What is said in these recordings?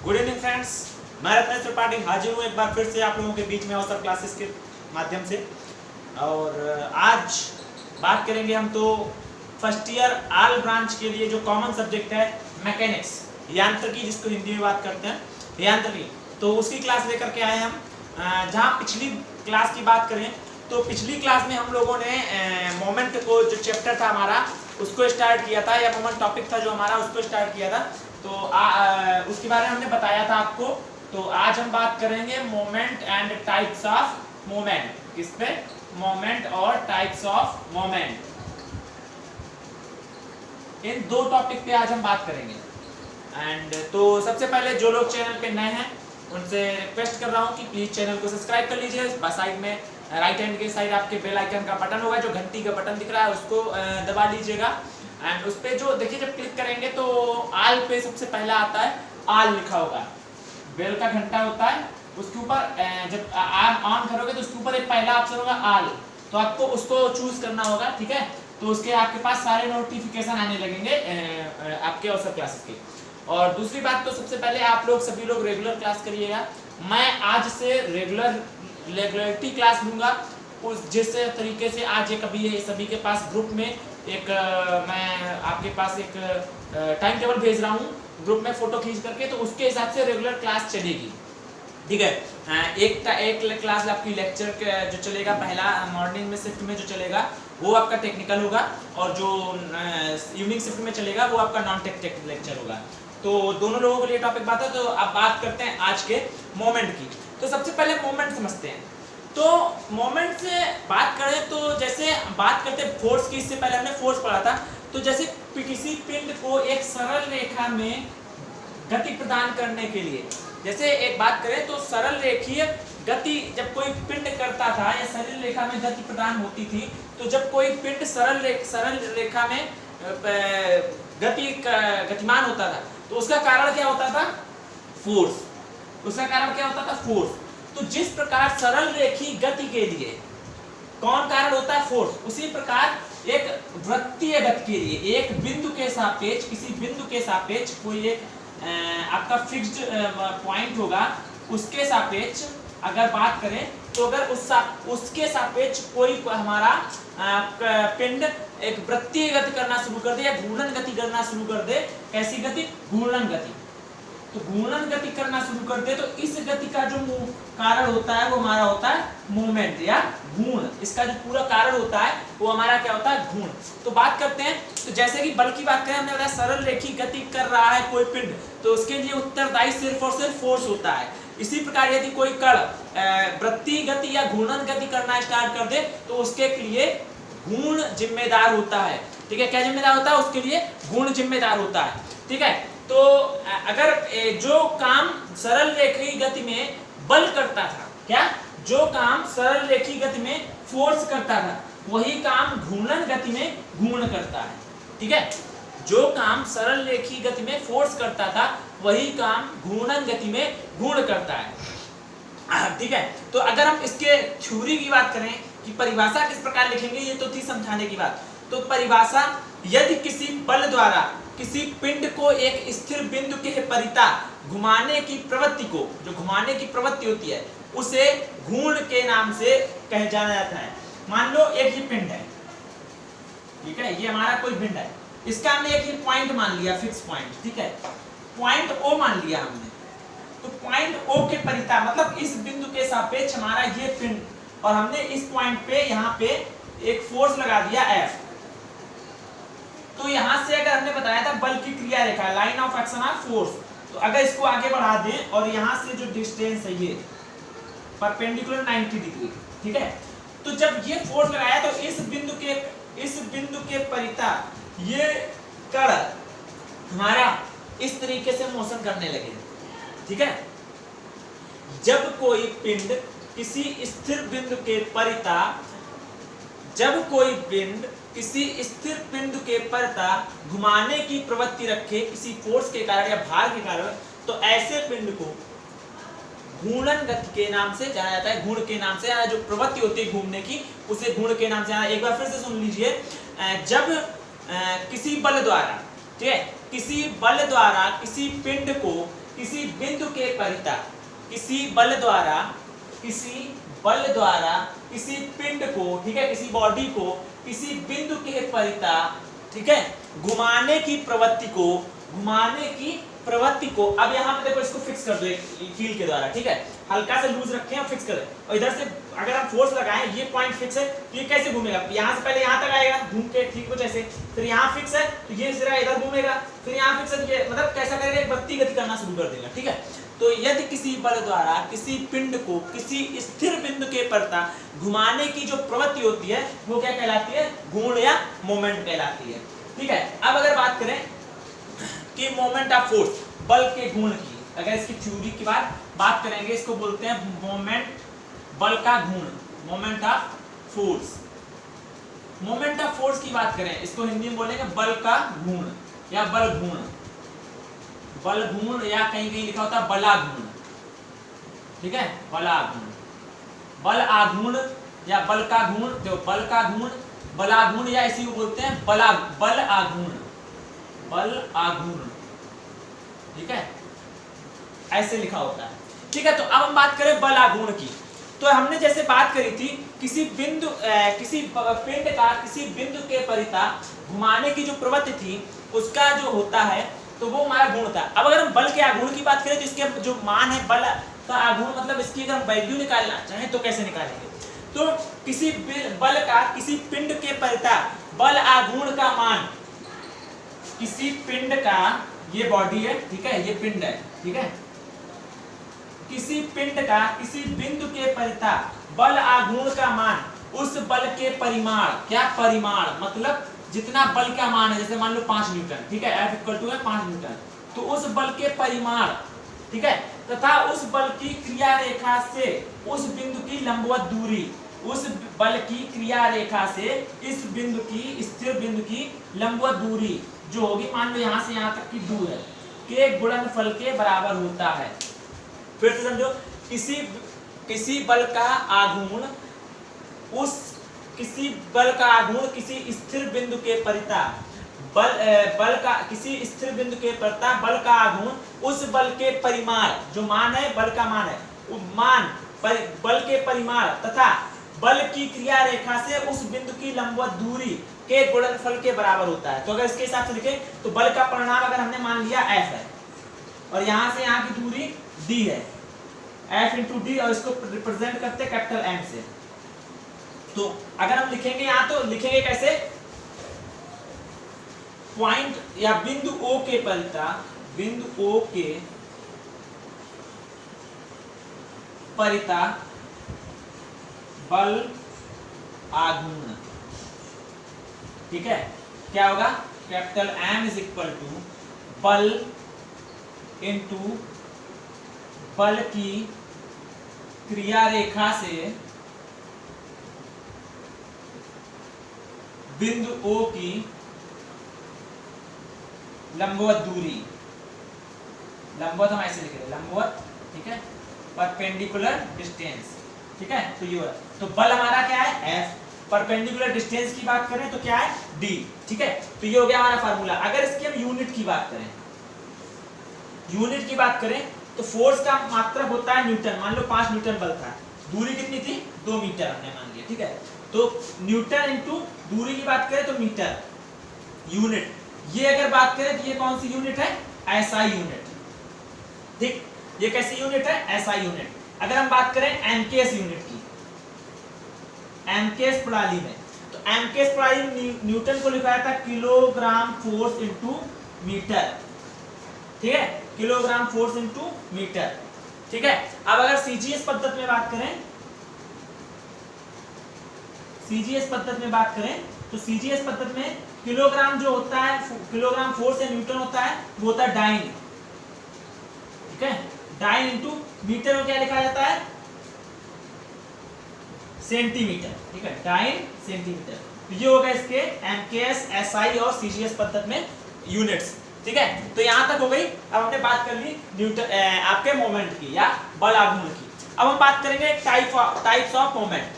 Good evening friends, मैं रत्नेश त्रिपाठी हाजिर हूँ एक बार फिर से आप लोगों के बीच में अवसर क्लासेस के माध्यम से। और आज बात करेंगे हम तो फर्स्ट ईयर आल ब्रांच के लिए जो कॉमन सब्जेक्ट है मैकेनिक्स, यांत्रिकी, जिसको हिंदी में बात करते हैं यांत्रिकी, तो उसकी क्लास लेकर के आए हम। जहाँ पिछली क्लास की बात करें तो पिछली क्लास में हम लोगों ने मोमेंट को, जो चैप्टर था हमारा, उसको स्टार्ट किया था, या मोमेंट टॉपिक था जो हमारा, उसको स्टार्ट किया था। तो उसके बारे में हमने बताया था आपको। तो आज हम बात करेंगे moment and types of moment. किस पे? मोमेंट और टाइप्स ऑफ मोमेंट। इन दो टॉपिक पे आज हम बात करेंगे। एंड तो सबसे पहले जो लोग चैनल पे नए हैं उनसे रिक्वेस्ट कर रहा हूँ कि प्लीज चैनल को सब्सक्राइब कर लीजिए। साइड में राइट हैंड के साइड आपके बेल आइकन का बटन होगा, जो घंटी का बटन दिख रहा है उसको दबा लीजिएगा। एंड उस पे जो देखिए, जब क्लिक करेंगे तो आल पे सबसे पहला आता है, आल लिखा होगा, बेल का घंटा होता है, उसके ऊपर जब ऑन करोगे तो उसके ऊपर एक पहला ऑप्शन होगा आल, तो आपको उसको चूज करना होगा। ठीक है, तो उसके आपके पास सारे नोटिफिकेशन आने लगेंगे आपके अवसर क्लासेस के। और दूसरी बात, तो सबसे पहले आप लोग सभी लोग रेगुलर क्लास करिएगा। मैं आज से रेगुलरिटी क्लास लूंगा, उस जिस तरीके से आज एक अभी सभी के पास ग्रुप में एक मैं आपके पास एक टाइम टेबल भेज रहा हूँ ग्रुप में फोटो खींच करके, तो उसके हिसाब से रेगुलर क्लास चलेगी। ठीक है, एक क्लास आपकी लेक्चर जो चलेगा, पहला मॉर्निंग में शिफ्ट में जो चलेगा वो आपका टेक्निकल होगा, और जो इवनिंग शिफ्ट में चलेगा वो आपका नॉन टेक लेक्चर होगा। तो दोनों लोगों के लिए टॉपिक बात है। तो अब बात करते हैं आज के मोमेंट की। तो सबसे पहले मोमेंट समझते हैं। तो मोमेंट से बात करें तो जैसे बात करते हैं फोर्स की, इससे पहले हमने फोर्स पढ़ा था। तो जैसे किसी पिंड को एक सरल रेखा में गति प्रदान करने के लिए, जैसे एक बात करें तो सरल रेखीय गति जब कोई पिंड करता था या सरल रेखा में गति प्रदान होती थी, तो जब कोई पिंड सरल रेखा में गतिमान होता था तो उसका कारण क्या होता था? फोर्स। उसका कारण क्या होता था? फोर्स। तो जिस प्रकार सरल रेखीय गति के लिए कौन कारण होता है? फोर्स। उसी प्रकार एक वृत्तीय गति के लिए एक बिंदु के सापेक्ष, किसी बिंदु के सापेक्ष कोई एक आपका फिक्स्ड पॉइंट होगा, उसके सापेक्ष अगर बात करें तो अगर उसके सापेक्ष कोई हमारा पिंड एक वृत्तीय गति करना शुरू कर दे या घूर्णन गति करना शुरू कर दे, कैसी गति? घूर्णन गति। तो घूर्णन गति करना शुरू कर दे तो इस गति का जो कारण होता है वो हमारा होता है मोमेंट या घूर्ण। इसका जो पूरा कारण होता है वो हमारा क्या होता है? घूर्ण। तो बात करते हैं, तो जैसे कि बल की बात करें, हमने बताया सरल रेखीय गति कर रहा है कोई पिंड, तो उसके लिए उत्तरदायी सिर्फ और सिर्फ फोर्स होता है। इसी प्रकार यदि कोई कण वृत्तीय गति या घूर्णन गति करना स्टार्ट कर दे तो उसके लिए घूर्ण जिम्मेदार होता है। ठीक है, क्या जिम्मेदार होता है? उसके लिए घूर्ण जिम्मेदार होता है। ठीक है, तो अगर जो काम सरल रेखीय गति में बल करता था, क्या? जो काम सरल रेखीय गति में फोर्स करता था, वही काम घूर्णन गति में घूर्ण करता है। ठीक है, जो काम सरल रेखीय गति में फोर्स करता था वही काम घूर्णन गति में घूर्ण करता है। ठीक है, तो अगर हम इसके थ्योरी की बात करें कि परिभाषा किस प्रकार लिखेंगे, ये तो थी समझाने की बात। तो परिभाषा, यदि किसी बल द्वारा किसी पिंड को एक स्थिर बिंदु के परिता घुमाने की प्रवृत्ति को, जो घुमाने की प्रवृत्ति होती है, उसे घूर्ण के नाम से कहा जाना जाता है। मान लो एक ही पिंड है, ठीक है, ये हमारा कोई पिंड है, इसका हमने एक ही पॉइंट मान लिया, फिक्स पॉइंट। ठीक है, पॉइंट ओ मान लिया हमने। तो पॉइंट ओ के परिता मतलब इस बिंदु के सापेक्ष हमारा ये पिंड, और हमने इस पॉइंट पे यहाँ पे एक फोर्स लगा दिया F। तो यहां से अगर हमने बताया था बल की क्रिया रेखा, line of action of force, तो अगर इसको आगे बढ़ा दें और यहां से जो डिस्टेंस है ये परपेंडिकुलर 90 डिग्री, ठीक है, तो जब ये फोर्स लगाया तो इस बिंदु के परिता ये कण हमारा इस तरीके से मोशन करने लगे। ठीक है, जब कोई पिंड किसी स्थिर बिंदु के परिता, जब कोई पिंड किसी स्थिर बिंदु के परिता घुमाने की प्रवृत्ति रखे किसी फोर्स के कारण या भार के कारण, तो ऐसे पिंड को घूर्णन गति के नाम से जाना जाता है। घूर्ण के नाम से, जो प्रवृत्ति होती है घूमने की, उसे घूर्ण के नाम से जाना। एक बार फिर से सुन लीजिए, जब किसी बल द्वारा, ठीक है, किसी बल द्वारा किसी पिंड को किसी बिंदु के परिता, किसी बल द्वारा किसी पिंड को, ठीक है, किसी बॉडी को किसी बिंदु के परिता, ठीक है, घुमाने की प्रवृत्ति को, अब यहाँ पे देखो इसको फिक्स कर दो एक कील के द्वारा, ठीक है, हल्का से लूज रखें और फिक्स करें, और इधर से अगर हम फोर्स लगाएं, ये पॉइंट फिक्स है तो ये कैसे घूमेगा, यहाँ से पहले यहाँ तक आएगा घूम के, ठीक कुछ ऐसे, फिर यहाँ फिक्स है तो ये सिरा इधर घूमेगा, फिर यहाँ फिक्स है तो ये मतलब कैसा करेगा, एक बत्ती गति करना शुरू कर देगा, ठीक है। तो यदि किसी बल द्वारा किसी पिंड को किसी स्थिर बिंदु के परिता घुमाने की जो प्रवृत्ति होती है वो क्या कहलाती है, गुण या मोमेंट कहलाती है, ठीक है। अब अगर बात करें कि मोमेंट ऑफ फोर्स, बल के गुण की, अगर इसकी थ्योरी की बात करेंगे, इसको बोलते हैं मोमेंट, बल का गुण, moment of force. Moment of force की बात करें, इसको हिंदी में बोलेंगे बल का गुण या बल गुण, बल गुण, या कहीं कहीं लिखा होता है बलागुण, ठीक है, बलागुण, बल आगुण या बल का गुण, जो बल का गुण, बलागुण, या इसी को बोलते हैं बल आगुण, बल आगुण, ठीक है, ऐसे लिखा होता है, ठीक है। तो अब हम बात करें बल आगुण की, तो हमने जैसे बात करी थी किसी बिंदु किसी पिंड का किसी बिंदु के परिता घुमाने की जो प्रवृत्ति थी उसका जो होता है तो वो हमारा गुण था। अब अगर हम बल के आगुण की बात करें तो इसके जो मान है बल का आगुण, मतलब इसकी अगर हम वैल्यू निकालना चाहें तो कैसे निकालेंगे, तो किसी बल का किसी पिंड के परिता बल आगुण का मान, किसी पिंड का, ये बॉडी है, ठीक है, ये पिंड है, ठीक है, किसी पिंड का किसी बिंदु के परिता बल आघूर्ण का मान उस बल के परिमाण, क्या परिमाण मतलब जितना बल का मान है, जैसे मान लो 5 न्यूटन, ठीक है, F इक्वल टू है 5 न्यूटन, तो उस बल के परिमाण, ठीक है, तथा उस बल की क्रिया रेखा से उस बिंदु की लंबवत दूरी, उस बल की क्रिया रेखा से इस बिंदु की, स्थिर बिंदु की लंबवत दूरी जो होगी, मान लो यहाँ से यहाँ तक की दूर है, के गुणनफल के बराबर होता है। फिर से समझो, किसी बल का आघूर्ण किसी स्थिर बिंदु के परिता बल का किसी स्थिर बिंदु के परिता बल का आघूर्ण उस बल के परिमाण, जो मान है बल का मान है, बल के परिमाण तथा बल की क्रिया रेखा से उस बिंदु की लंबवत दूरी के गुणनफल के बराबर होता है। तो अगर इसके हिसाब से लिखें तो बल का परिमाण अगर हमने मान लिया F है और यहाँ से यहाँ की दूरी D है, F इंटू डी, और इसको रिप्रेजेंट करते हैं कैपिटल M से। तो अगर हम लिखेंगे यहाँ तो लिखेंगे कैसे, पॉइंट या बिंदु O के परिता, बिंदु O के परिता बल आघूर्ण, ठीक है, क्या होगा, capital M is equal to बल इंटू बल की क्रिया रेखा से बिंदु O की लंबवत दूरी, लंबवत हम ऐसे लिख रहे हैं, लंबवत, ठीक है, परपेंडिकुलर डिस्टेंस, ठीक है, तो ये तो बल हमारा क्या है F, परपेंडिकुलर डिस्टेंस की बात करें तो क्या है D, ठीक है, तो ये हो गया हमारा फार्मूला। अगर इसकी हम यूनिट की बात करें, तो फोर्स का मात्रक होता है न्यूटन, मान लो 5 न्यूटन बल था, दूरी कितनी थी 2 मीटर हमने मान लिया, ठीक है, तो न्यूटन इंटू दूरी की बात करें तो मीटर यूनिट, ये अगर बात करें तो ये कौन सी यूनिट है, SI यूनिट, ठीक, ये कैसी यूनिट है, SI यूनिट। अगर हम बात करें MKS यूनिट की, MKS प्रणाली में, तो MKS प्रणाली में न्यूटन को लिखा था किलोग्राम फोर्स इंटू मीटर, ठीक है, किलोग्राम फोर्स इंटू मीटर, ठीक है। अब अगर CGS पद्धति में बात करें, तो CGS पद्धति में किलोग्राम जो होता है, किलोग्राम फोर्स या न्यूटन होता है, वो होता है डाइन, ठीक है, डाइन इंटू मीटर में क्या लिखा जाता है, सेंटीमीटर, ठीक है, डाइन सेंटीमीटर। तो ये होगा इसके MKS, SI और CGS पद्धति में यूनिट्स, ठीक है। तो यहां तक हो गई। अब हमने बात कर ली न्यूटन आपके मोमेंट की या बल आघूर्ण की। अब हम बात करेंगे टाइप्स ऑफ मोमेंट,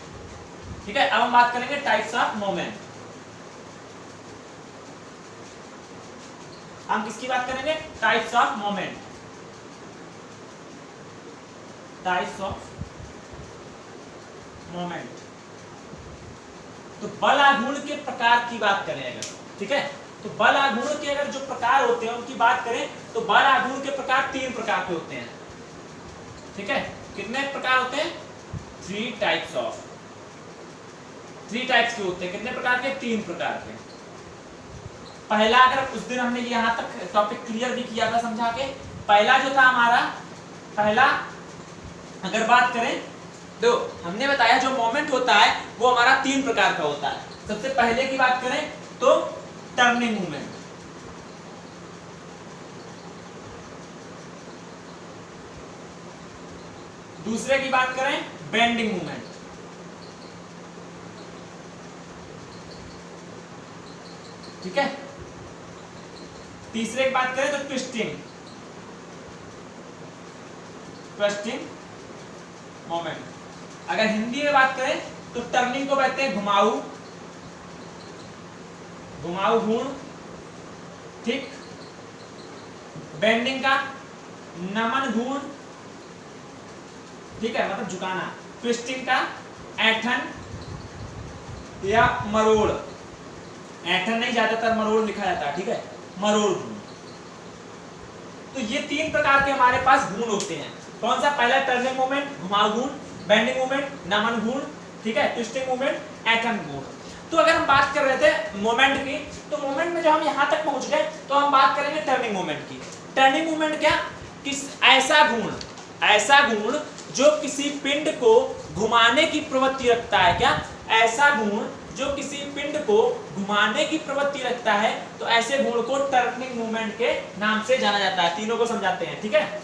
ठीक है। अब हम बात करेंगे टाइप्स ऑफ मोमेंट। हम किसकी बात करेंगे, types of moment. Types of moment. तो बल आघूर्ण के प्रकार की बात करें अगर, ठीक है, तो बल आघूर्ण के अगर जो प्रकार होते हैं उनकी बात करें तो बल आघूर्ण के प्रकार 3 प्रकार के होते हैं, ठीक है। कितने प्रकार होते हैं? 3 टाइप्स के होते हैं। कितने प्रकार के? 3 प्रकार के। पहला, अगर उस दिन हमने यहां तक टॉपिक क्लियर भी किया था समझा के, पहला जो था हमारा, पहला अगर बात करें तो हमने बताया जो मोमेंट होता है वो हमारा 3 प्रकार का होता है। सबसे पहले की बात करें तो टर्निंग मूवमेंट, दूसरे की बात करें बेंडिंग मूवमेंट, ठीक है, तीसरे की बात करें तो ट्विस्टिंग मोमेंट। अगर हिंदी में बात करें तो टर्निंग को कहते हैं घुमाऊ घूर्ण, ठीक, बेंडिंग का नमन घूर्ण, ठीक है, मतलब झुकाना, ट्विस्टिंग का ऐंठन या मरोड़, ऐंठन नहीं, ज्यादातर मरोड़ लिखा जाता है, ठीक है, मरोड़ घूर्ण। तो ये 3 प्रकार के हमारे पास घूर्ण होते हैं। कौन सा? पहला टर्निंग मूवमेंट, घुमाऊ घूर्ण, बेंडिंग मूवमेंट, नमन घूर्ण, ठीक है, ट्विस्टिंग मूवमेंट, ऐंठन घूर्ण। तो अगर हम बात कर रहे थे मोमेंट की, तो मोमेंट में जब हम यहां तक पहुंच गए तो हम बात करेंगे टर्निंग मूवमेंट की। टर्निंग मूवमेंट क्या? किस ऐसा गुण जो किसी पिंड को घुमाने की प्रवृत्ति रखता है। क्या? ऐसा गुण जो किसी पिंड को घुमाने की प्रवृत्ति रखता है, तो ऐसे गुण को टर्निंग मूवमेंट के नाम से जाना जाता है। तीनों को समझाते हैं, ठीक है।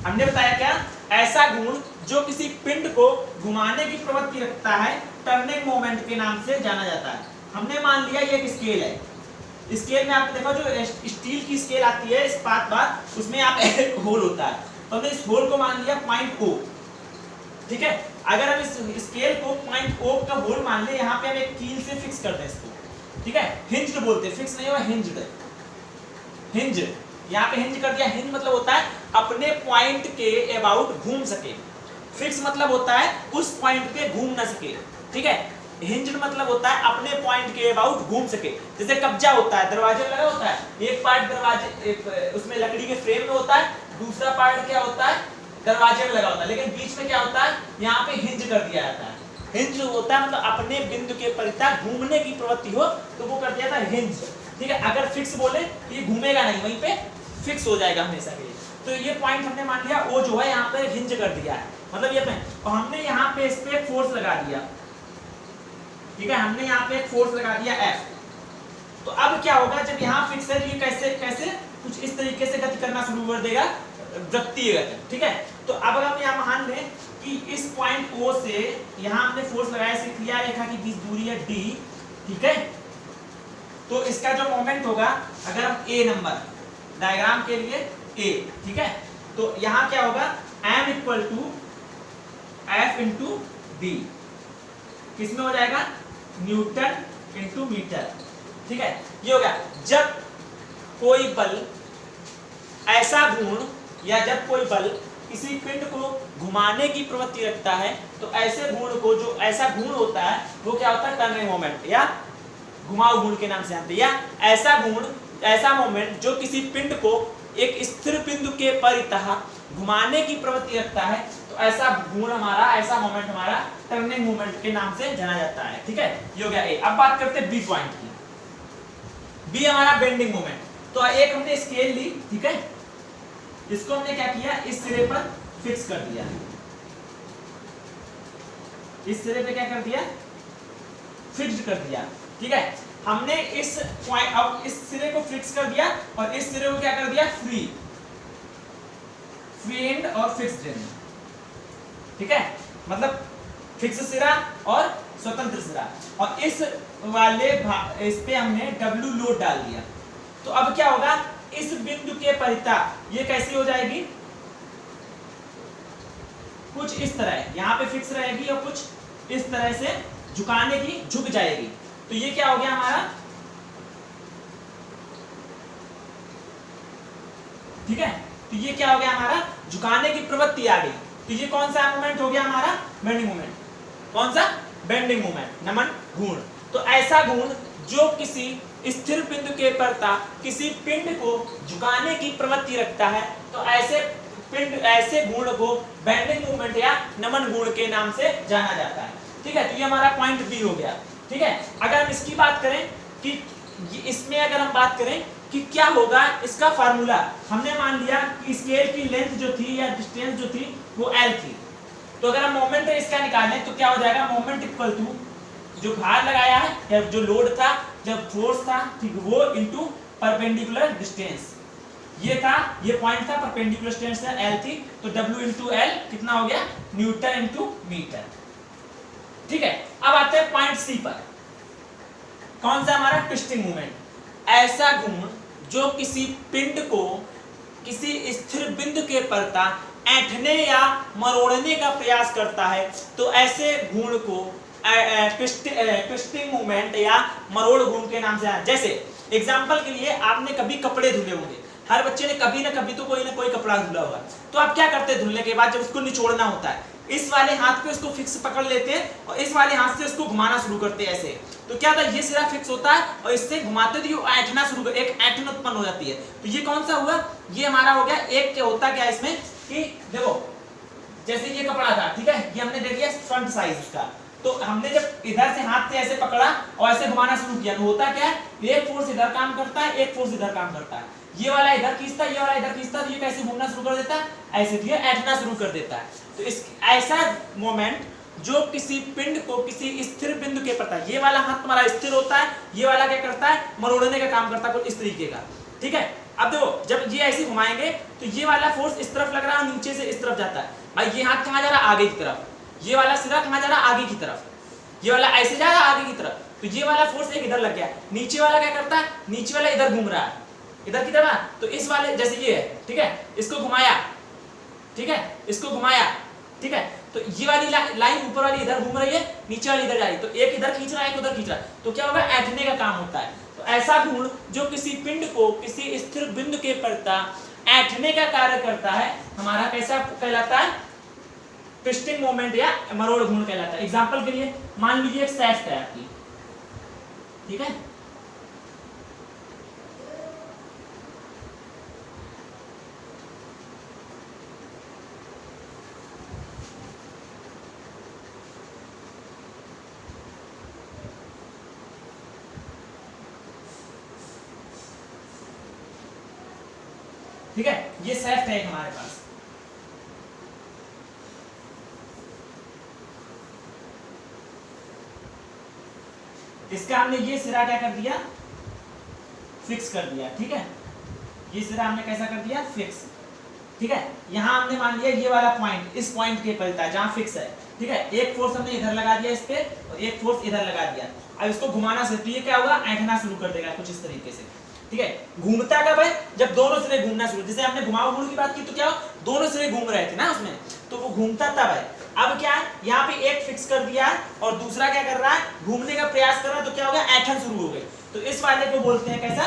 हमने बताया क्या? ऐसा गुण जो किसी पिंड को घुमाने की प्रवृत्ति रखता है, टर्निंग मोमेंट के नाम से जाना जाता है। हमने मान लिया ये एक स्केल है। स्केल में आपने देखा जो स्टील की स्केल आती है इस्पात बार, उसमें आप एक होल होता है, तो हमने इस होल को मान लिया पॉइंट O, ठीक है। अगर हम इस स्केल को पॉइंट O का होल मान ले, यहाँ पे हम एक कील से फिक्स करते हैं इसको, ठीक है, हिंज्ड बोलते हैं, फिक्स नहीं हुआ, हिंज यहाँ पे हिंज कर दिया। हिंज मतलब होता है अपने पॉइंट के अबाउट घूम सके, फिक्स मतलब होता है उस पॉइंट पे घूम ना सके, ठीक है। हिंज्ड मतलब होता है अपने पॉइंट के अबाउट घूम सके। जैसे कब्जा होता है, दरवाजे लगा होता है, एक पार्ट दरवाजे उसमें लकड़ी के फ्रेम में होता है, दूसरा पार्ट क्या होता है दरवाजे में लगा होता है, लेकिन बीच में क्या होता है यहाँ पे हिंज कर दिया जाता है। हिंज होता है मतलब अपने बिंदु के परितः घूमने की प्रवृत्ति हो तो वो कर दिया था हिंज, ठीक है। अगर फिक्स बोले ये घूमेगा नहीं, वहीं पे फिक्स हो जाएगा हमेशा के लिए। तो ये पॉइंट हमने मान लिया वो जो है यहाँ पे हिंज कर दिया है, मतलब ये और हमने यहाँ पे इस पे एक फोर्स लगा दिया, ठीक है, हमने यहाँ पे एक फोर्स लगा दिया F। तो अब क्या होगा जब यहाँ फिक्स है, ये कैसे कुछ इस तरीके से गति करना शुरू कर देगा, वृत्तीय गति, ठीक है। तो अब अगर हम यहाँ मान लें कि इस पॉइंट O से यहाँ हमने फोर्स लगाया, इसे क्रिया रेखा की बीच दूरी है D, ठीक है। तो इसका जो मोमेंट होगा, अगर हम A नंबर डायग्राम के लिए A, ठीक है, तो यहाँ क्या होगा M equal to F into D, किसमें हो जाएगा न्यूटन इंटू मीटर, ठीक है। ये हो गया जब कोई बल ऐसा गुण या जब कोई बल किसी पिंड को घुमाने की प्रवृत्ति रखता है, तो ऐसे गुण को, जो ऐसा गुण होता है वो क्या होता है टर्निंग मोमेंट या घुमाऊ गुण के नाम से जानते हैं। या ऐसा गुण, ऐसा मोमेंट जो किसी पिंड को एक स्थिर बिंदु के परितः घुमाने की प्रवृत्ति रखता है, तो ऐसा गुण हमारा, ऐसा मोमेंट हमारा टर्निंग मोमेंट के नाम से जाना जाता है, ठीक है। ये हो गया A। अब बात करते हैं B पॉइंट की। B हमारा बेंडिंग मोमेंट। तो एक हमने स्केल ली, ठीक है, इसको हमने क्या किया, इस सिरे पर फिक्स कर दिया, इस सिरे पे क्या कर दिया, फिक्स्ड कर दिया, ठीक है। हमने इस पॉइंट, अब इस सिरे को फिक्स कर दिया और इस सिरे को क्या कर दिया, फ्री एंड और फिक्स्ड एंड, ठीक है, मतलब फिक्स सिरा और स्वतंत्र सिरा। और इस वाले इस पे हमने W लोड डाल दिया। तो अब क्या होगा, इस बिंदु के परितः ये कैसी हो जाएगी, कुछ इस तरह, यहाँ पे फिक्स रहेगी और कुछ इस तरह से झुकाने की, झुक जाएगी। तो ये क्या हो गया हमारा, ठीक है, तो ये क्या हो गया हमारा, झुकाने की प्रवृत्ति आ गई। तो ये कौन सा मूवमेंट हो गया हमारा, बेंडिंग मूवमेंट। कौन सा, बेंडिंग मूवमेंट, नमन घूर्ण। तो ऐसा घूर्ण जो किसी स्थिर बिंदु के प्रता किसी पिंड को झुकाने की प्रवृत्ति रखता है, तो ऐसे घूर्ण को बेंडिंग मूवमेंट या नमन घूर्ण के नाम से जाना जाता है। ठीक है, तो ये हमारा पॉइंट बी हो गया। ठीक है, अगर हम इसकी बात करें कि इसमें अगर हम बात करें कि क्या होगा इसका फार्मूला, हमने मान लिया कि स्केल की लेंथ जो थी या डिस्टेंस जो थी वो एल थी। तो अगर हम मोमेंट इसका निकालें तो क्या हो जाएगा, मोमेंट इक्वल टू जो भार लगाया है या जो लोड था, जब फोर्स था, ठीक, वो इनटू परपेंडिकुलर डिस्टेंस। ये था, ये पॉइंट था, परपेंडिकुलर डिस्टेंस एल थी, तो W इंटू एल कितना हो गया, न्यूटन इंटू मीटर। ठीक है, अब आते हैं पॉइंट सी पर। कौन सा हमारा, ट्विस्टिंग मूवमेंट। ऐसा घूर्ण जो किसी पिंड को किसी स्थिर बिंदु के प्रता ऐंठने या मरोड़ने का प्रयास करता है, तो ऐसे घूर्ण को ट्विस्टिंग मूवमेंट या मरोड़ घूर्ण के नाम से जाना। जैसे एग्जांपल के लिए आपने कभी कपड़े धुले होंगे, हर बच्चे ने कभी ना कभी तो कोई ना कोई कपड़ा धुला होगा। तो आप क्या करते हैं, धुलने के बाद जब उसको निचोड़ना होता है, इस वाले हाथ पे उसको फिक्स पकड़ लेते हैं और इस वाले हाथ से उसको घुमाना शुरू करते हैं ऐसे। तो क्या होता है, ये सिरा फिक्स होता है और इससे घुमाते तो ऐंठना शुरू कर, एक ऐंठन उत्पन्न हो जाती है। तो ये कौन सा हुआ, ये हमारा हो गया एक। क्या होता क्या इसमें कि देखो, जैसे ये कपड़ा था, ठीक है, ये हमने देख लिया फ्रंट साइज उसका, तो हमने जब इधर से हाथ से ऐसे पकड़ा और ऐसे घुमाना शुरू किया, तो होता क्या है, एक फोर्स इधर काम करता है, एक फोर्स इधर काम करता है। ये वाला इधर खींचता है, ये वाला इधर खींचता है, तो ये कैसे घूमना शुरू कर देता है, ऐसे ये ऐंठना शुरू कर देता है। तो इस ऐसा मोमेंट जो किसी पिंड को किसी स्थिर बिंदु के प्रता, ये वाला हाथ तुम्हारा स्थिर होता है, ये वाला क्या करता है, मरोड़ने का काम करता है, कुछ इस तरीके का। ठीक है, अब देखो जब ये ऐसे घुमाएंगे तो ये वाला फोर्स इस तरफ लग रहा है, नीचे से इस तरफ जाता है। भाई ये हाथ कहाँ जा रहा है, आगे की तरफ, ये वाला सिरा कहाँ जा रहा है, आगे की तरफ, ये वाला ऐसे जा रहा है आगे की तरफ, तो ये वाला फोर्स एक इधर लग गया। नीचे वाला क्या करता है, नीचे वाला इधर घूम रहा है, इधर की तरफ, तो इस वाले जैसे ये है, ठीक है, इसको घुमाया, ठीक है, इसको घुमाया, ठीक है, तो ये वाली लाइन ऊपर वाली इधर घूम रही है, नीचे वाली इधर जा रही है, तो एक इधर खींच रहा है, एक उधर खींच रहा है, तो क्या होगा, ऐंठने का काम होता है। तो ऐसा घूर्ण जो किसी पिंड को किसी स्थिर बिंदु के प्रता ऐंठने का कार्य करता है, हमारा कैसा कहलाता है, ट्विस्टिंग मोमेंट या मरोड़ घूर्ण कहलाता है। एग्जांपल के लिए मान लीजिए एक सैफ्ट है आपकी, ठीक है, ठीक है, ये सैफ्ट है हमारे पास। इसका हमने ये सिरा क्या कर दिया, फिक्स कर दिया, ठीक है, ये सिरा हमने कैसा कर दिया, फिक्स। ठीक है, यहां हमने मान लिया ये वाला पॉइंट इस पॉइंट के पलटा जहां फिक्स है, ठीक है, एक फोर्स हमने इधर लगा दिया इस पे और एक फोर्स इधर लगा दिया। अब इसको घुमाना से तो ये क्या होगा, ऐंठना शुरू कर देगा कुछ इस तरीके से। ठीक है, घूमता कब है, जब दोनों सिरे घूमना शुरू, जैसे हमने घुमाव घूर्ण की बात की तो क्या हो, दोनों सिरे घूम रहे थे ना उसमें, तो वो घूमता तब है। अब क्या है, यहाँ पे एक फिक्स कर दिया है और दूसरा क्या कर रहा है, घूमने का प्रयास कर रहा है, तो क्या हो गया, ऐंठन शुरू हो गई। तो इस वाले को बोलते हैं कैसा,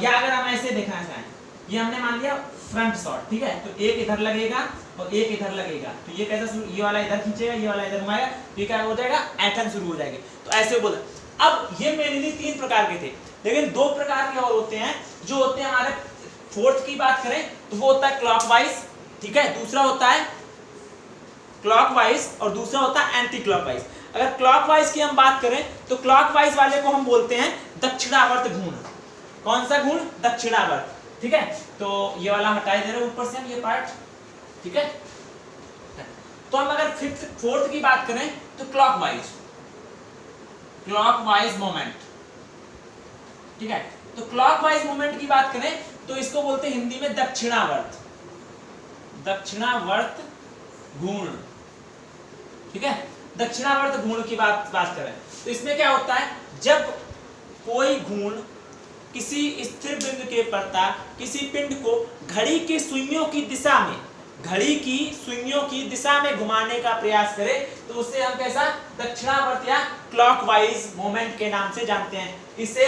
या अगर हम ऐसे देखना चाहें, ये हमने मान लिया फ्रंट शॉट, ठीक है, तो एक इधर लगेगा और एक इधर लगेगा, तो ये कैसा शुरू, ये वाला इधर खींचेगा, ये वाला इधर घुमाएगा, तो ये क्या हो जाएगा, ऐंठन शुरू हो जाएगी। तो ऐसे बोला। अब ये मेनली 3 प्रकार के थे, लेकिन 2 प्रकार के और होते हैं जो होते हैं हमारे। फोर्थ की बात करें तो वो होता है क्लॉकवाइज, ठीक है, दूसरा होता है क्लॉकवाइज और दूसरा होता है एंटी क्लॉकवाइज। अगर क्लॉकवाइज की हम बात करें तो क्लॉकवाइज वाले को हम बोलते हैं दक्षिणावर्त घूर्ण। कौन सा घूर्ण, दक्षिणावर्त, ठीक है, तो ये वाला हटा दे रहे ऊपर से हम ये पार्ट, ठीक है। तो हम अगर फोर्थ की बात करें तो क्लॉकवाइज मोमेंट, ठीक है, तो क्लॉकवाइज मोमेंट की बात करें तो इसको बोलते हैं हिंदी में दक्षिणावर्त घूर्ण, ठीक है, दक्षिणावर्त घूर्ण की बात करें तो इसमें क्या होता है, जब कोई घूर्ण किसी स्थिर बिंदु के प्रता किसी पिंड को घड़ी की सुइयों की दिशा में घुमाने का प्रयास करे, तो उसे हम कैसा, दक्षिणावर्त या क्लॉकवाइज मोमेंट के नाम से जानते हैं। इसे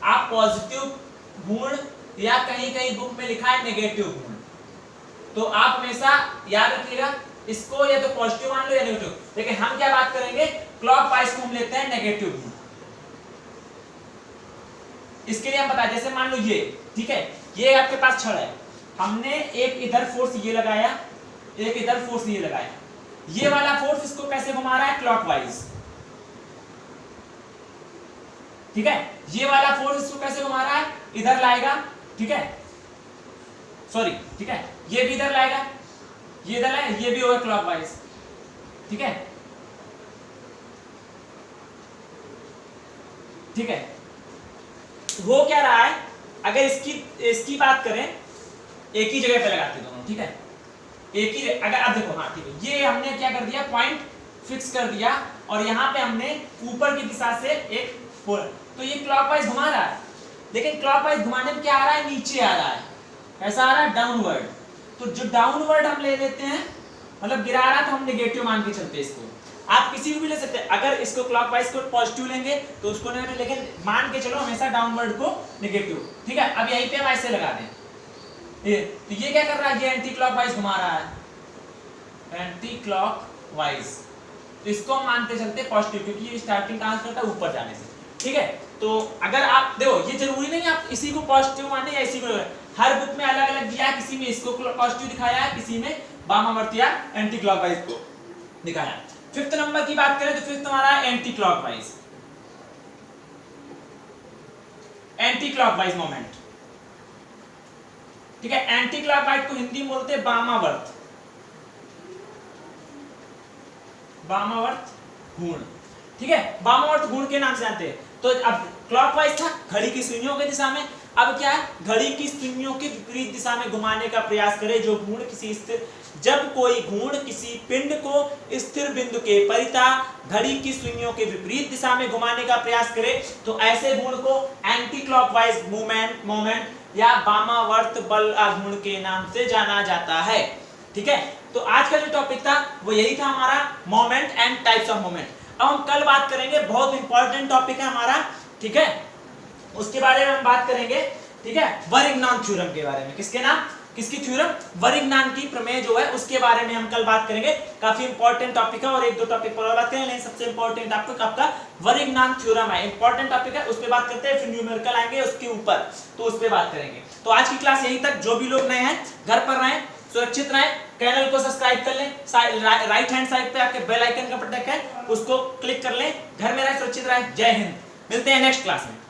आप पॉजिटिव घूर्ण या कहीं बुक में लिखा है नेगेटिव घूर्ण, तो आप हमेशा याद रखिएगा इसको या तो पॉजिटिव मान लो या नेगेटिव, लेकिन हम क्या बात करेंगे क्लॉकवाइज को हम लेते हैं नेगेटिव घूर्ण। इसके लिए हम बता, जैसे मान लो ये, ठीक है, ये आपके पास छड़ है, हमने एक इधर फोर्स ये लगाया, एक इधर फोर्स ये लगाया, ये वाला फोर्स इसको कैसे घुमा रहा है क्लॉकवाइज, ठीक है, ये वाला फोर्स इसको कैसे घुमा रहा है इधर लाएगा, ठीक है, सॉरी, ठीक है, ये भी इधर लाएगा, ये इधर लाएगा, ये भी होगा क्लॉकवाइज, ठीक है, ठीक है। हो क्या रहा है, अगर इसकी बात करें, एक ही जगह पे लगाते दोनों, ठीक है, एक ही, अगर अब देखो, हाँ ठीक है, ये हमने क्या कर दिया, पॉइंट फिक्स कर दिया और यहाँ पे हमने ऊपर की दिशा से एक फोर, तो ये क्लॉकवाइज घुमा रहा है, लेकिन क्लॉकवाइज घुमाने में क्या आ रहा है, नीचे आ रहा है, ऐसा आ रहा है डाउनवर्ड, तो जो डाउनवर्ड हम ले लेते हैं, मतलब गिरा रहा है तो हम नेगेटिव मान के चलते हैं इसको। आप किसी भी ले सकते हैं, अगर इसको क्लॉकवाइज को पॉजिटिव लेंगे तो उसको नेगेटिव, लेकिन मान के चलो हमेशा डाउनवर्ड को नेगेटिव, ठीक है। अब यहीं पे हम ऐसे लगा दें, तो ये क्या कर रहा है, ये एंटी क्लॉकवाइज घुमा रहा है, एंटी क्लॉकवाइज, तो इसको हम मानते चलते पॉजिटिव, क्योंकि ये स्टार्टिंग कहां से होता है, ऊपर जाने से, ठीक है। तो अगर आप देखो, ये जरूरी नहीं आप इसी को पॉजिटिव माने या इसी को, हर बुक में अलग अलग दिया, किसी में इसको पॉजिटिव दिखाया है, किसी में वामावर्त या एंटी क्लॉकवाइज को दिखाया। फिफ्थ नंबर की बात करें तो फिफ्थ हमारा anti clockwise, anti clockwise moment, ठीक है। एंटी क्लॉकवाइज को हिंदी में बोलते हैं वामावर्त, वामावर्त घूर्ण, ठीक है, वामावर्त घूर्ण के नाम से जानते हैं। तो अब क्लॉकवाइज था घड़ी की सुइयों की दिशा में, अब क्या है, घड़ी की सुइयों के विपरीत दिशा में घुमाने का प्रयास करे जो घूर्ण किसी स्थिर, जब कोई घूर्ण किसी पिंड को स्थिर बिंदु के परितः घड़ी की सुइयों के विपरीत दिशा में घुमाने का प्रयास करे तो ऐसे घूर्ण को एंटी क्लॉकवाइज मोमेंट या वामावर्त बल घूर्ण के नाम से जाना जाता है, ठीक है। तो आज का जो टॉपिक था वो यही था हमारा, moment and types of moment. अब हम कल बात करेंगे, बहुत इंपॉर्टेंट टॉपिक है हमारा, ठीक है, उसके बारे में हम बात करेंगे, ठीक है, वरिग्नान थ्योरम के बारे में। किसके नाम, किसकी थ्योरम, वरिग्नान की प्रमेय जो है उसके बारे में हम कल बात करेंगे। काफी इंपॉर्टेंट टॉपिक है और एक दो टॉपिक पर बात करेंगे, लेकिन सबसे इंपॉर्टेंट टॉपिक आपका वरिग्नान थ्योरम है, इंपॉर्टेंट टॉपिक है, उस पर बात करते हैं। फिर न्यूमेरिकल आएंगे उसके ऊपर, तो उस पर बात करेंगे। तो आज की क्लास यहीं तक। जो भी लोग नए हैं घर पर रहें, सुरक्षित रहें, चैनल को सब्सक्राइब कर लें, राइट हैंड साइड पे आपके बेल आइकन का बटन है उसको क्लिक कर लें, घर में रहें, सुरक्षित रहें। जय हिंद, मिलते हैं नेक्स्ट क्लास में।